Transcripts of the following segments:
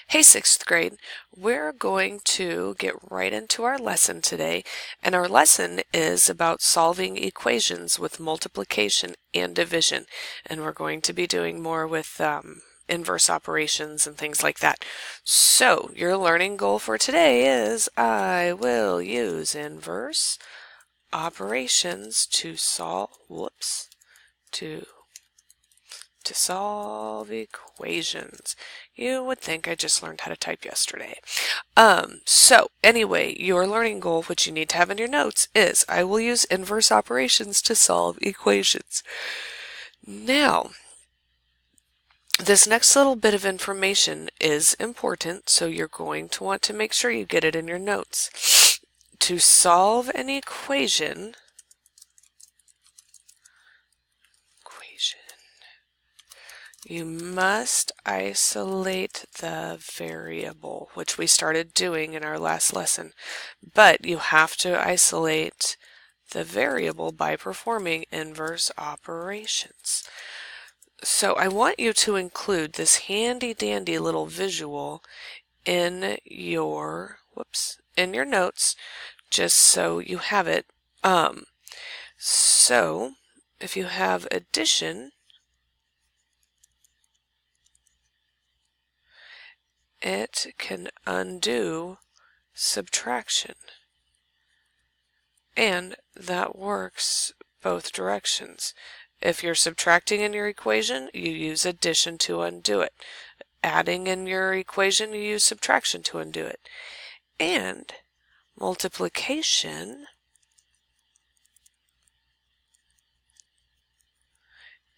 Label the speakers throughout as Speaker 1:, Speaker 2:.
Speaker 1: Hey, sixth grade, we're going to get right into our lesson today, and our lesson is about solving equations with multiplication and division, and we're going to be doing more with inverse operations and things like that. So, your learning goal for today is I will use inverse operations to solve, to solve equations. You would think I just learned how to type yesterday. So anyway, your learning goal, which you need to have in your notes, is I will use inverse operations to solve equations. Now, this next little bit of information is important, so you're going to want to make sure you get it in your notes. To solve an equation, you must isolate the variable, which we started doing in our last lesson, but you have to isolate the variable by performing inverse operations. So I want you to include this handy dandy little visual in your notes, just so you have it. So if you have addition, it can undo subtraction. And that works both directions. If you're subtracting in your equation, you use addition to undo it. Adding in your equation, you use subtraction to undo it. And multiplication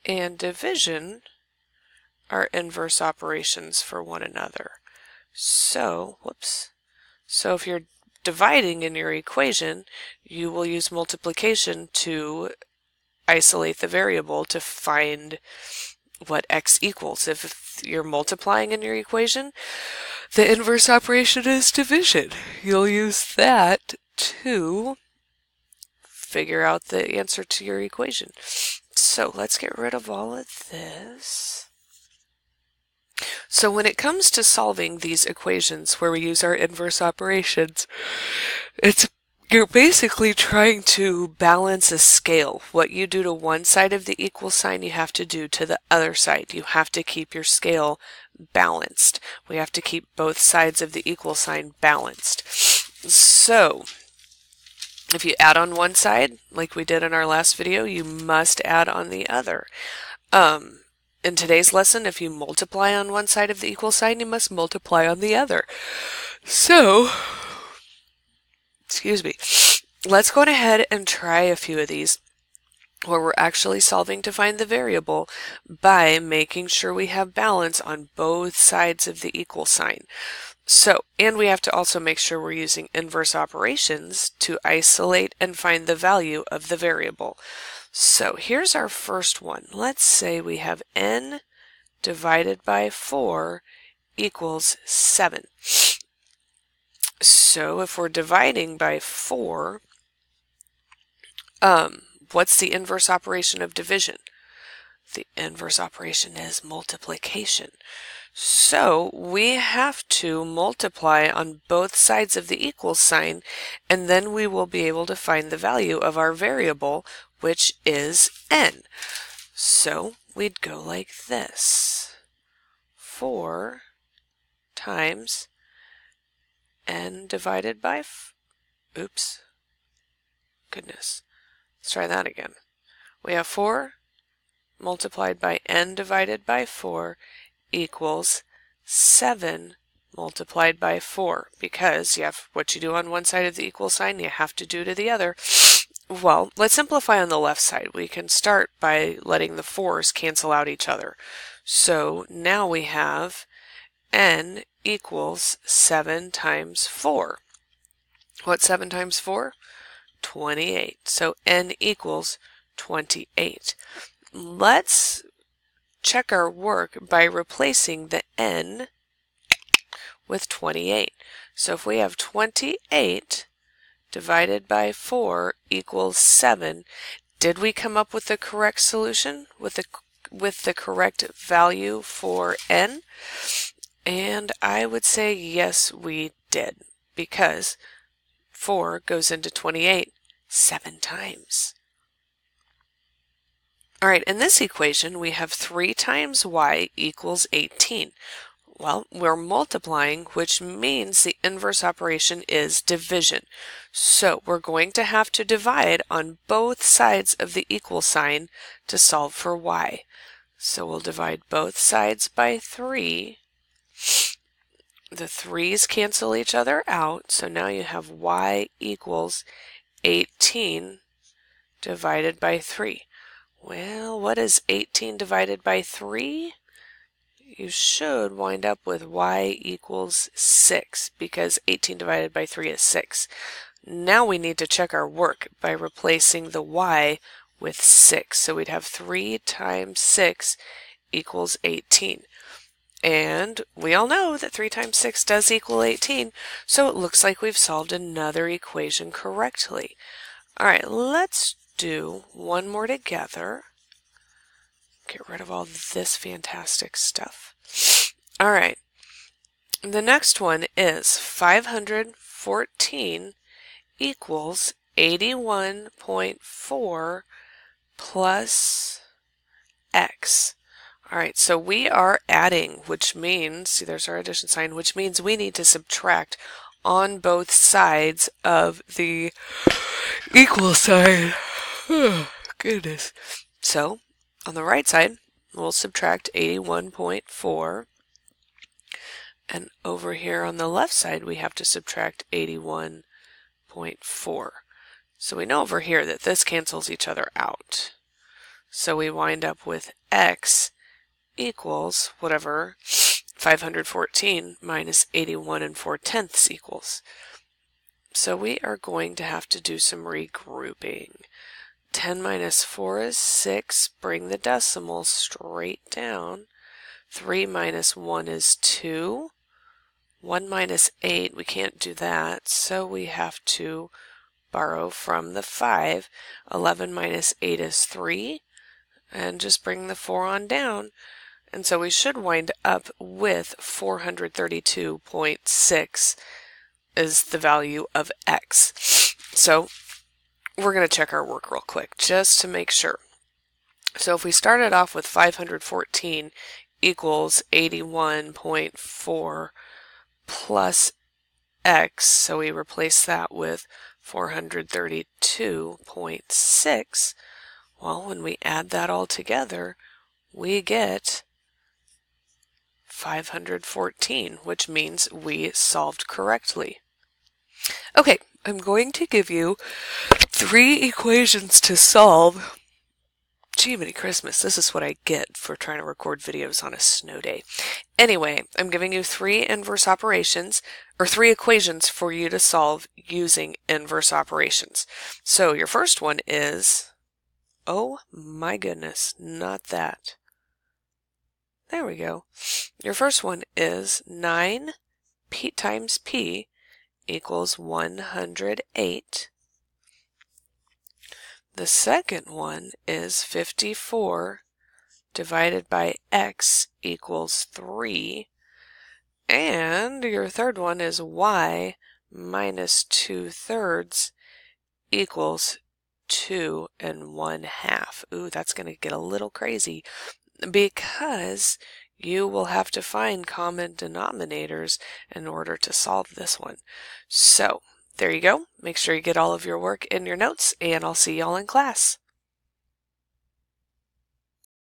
Speaker 1: and division are inverse operations for one another. So if you're dividing in your equation, you will use multiplication to isolate the variable to find what x equals. If you're multiplying in your equation, the inverse operation is division. You'll use that to figure out the answer to your equation. So let's get rid of all of this. So when it comes to solving these equations where we use our inverse operations, you're basically trying to balance a scale. What you do to one side of the equal sign, you have to do to the other side. You have to keep your scale balanced. We have to keep both sides of the equal sign balanced. So if you add on one side, like we did in our last video, you must add on the other. In today's lesson, if you multiply on one side of the equal sign, you must multiply on the other. So, let's go ahead and try a few of these where we're actually solving to find the variable by making sure we have balance on both sides of the equal sign. So, and we have to also make sure we're using inverse operations to isolate and find the value of the variable. So here's our first one. Let's say we have n divided by 4 equals 7. So if we're dividing by 4, what's the inverse operation of division? The inverse operation is multiplication. So we have to multiply on both sides of the equal sign, and then we will be able to find the value of our variable, which is n. So we'd go like this. 4 times n divided by Let's try that again. We have 4 multiplied by n divided by 4 equals 7 multiplied by 4, because you have what you do on one side of the equal sign, you have to do to the other. Well, let's simplify on the left side. We can start by letting the 4's cancel out each other. So now we have n equals 7 times 4. What's 7 times 4? 28. So n equals 28. Let's check our work by replacing the n with 28. So if we have 28 divided by 4 equals 7, did we come up with the correct solution with the correct value for n? And I would say yes, we did, because 4 goes into 28 7 times. All right, in this equation, we have 3 times y equals 18. Well, we're multiplying, which means the inverse operation is division. So we're going to have to divide on both sides of the equal sign to solve for y. So we'll divide both sides by 3. The 3's cancel each other out, so now you have y equals 18 divided by 3. Well, what is 18 divided by 3? You should wind up with y equals 6, because 18 divided by 3 is 6. Now we need to check our work by replacing the y with 6. So we'd have 3 times 6 equals 18. And we all know that 3 times 6 does equal 18, so it looks like we've solved another equation correctly. All right, let's do one more together. Get rid of all this fantastic stuff. All right, the next one is 514 equals 81.4 plus x. All right, so we are adding, which means, see, there's our addition sign, which means we need to subtract on both sides of the equal sign. Goodness. So, on the right side, we'll subtract 81.4. And over here on the left side, we have to subtract 81.4. So we know over here that this cancels each other out. So we wind up with x equals whatever 514 minus 81 and 4/10 equals. So we are going to have to do some regrouping. 10 minus 4 is 6. Bring the decimal straight down. 3 minus 1 is 2. 1 minus 8, we can't do that, so we have to borrow from the 5. 11 minus 8 is 3. And just bring the 4 on down. And so we should wind up with 432.6 is the value of x. So we're going to check our work real quick just to make sure. So if we started off with 514 equals 81.4 plus x, so we replace that with 432.6, well, when we add that all together, we get 514, which means we solved correctly. Okay, I'm going to give you 3 equations to solve. Gee, many Christmas, this is what I get for trying to record videos on a snow day. Anyway, I'm giving you 3 inverse operations, or 3 equations for you to solve using inverse operations. So your first one is, oh my goodness, not that. There we go. Your first one is 9 p times p equals 108. The second one is 54 divided by x equals 3. And your third one is y minus 2/3 equals 2 1/2. Ooh, that's going to get a little crazy because you will have to find common denominators in order to solve this one. So, there you go. Make sure you get all of your work in your notes, and I'll see y'all in class.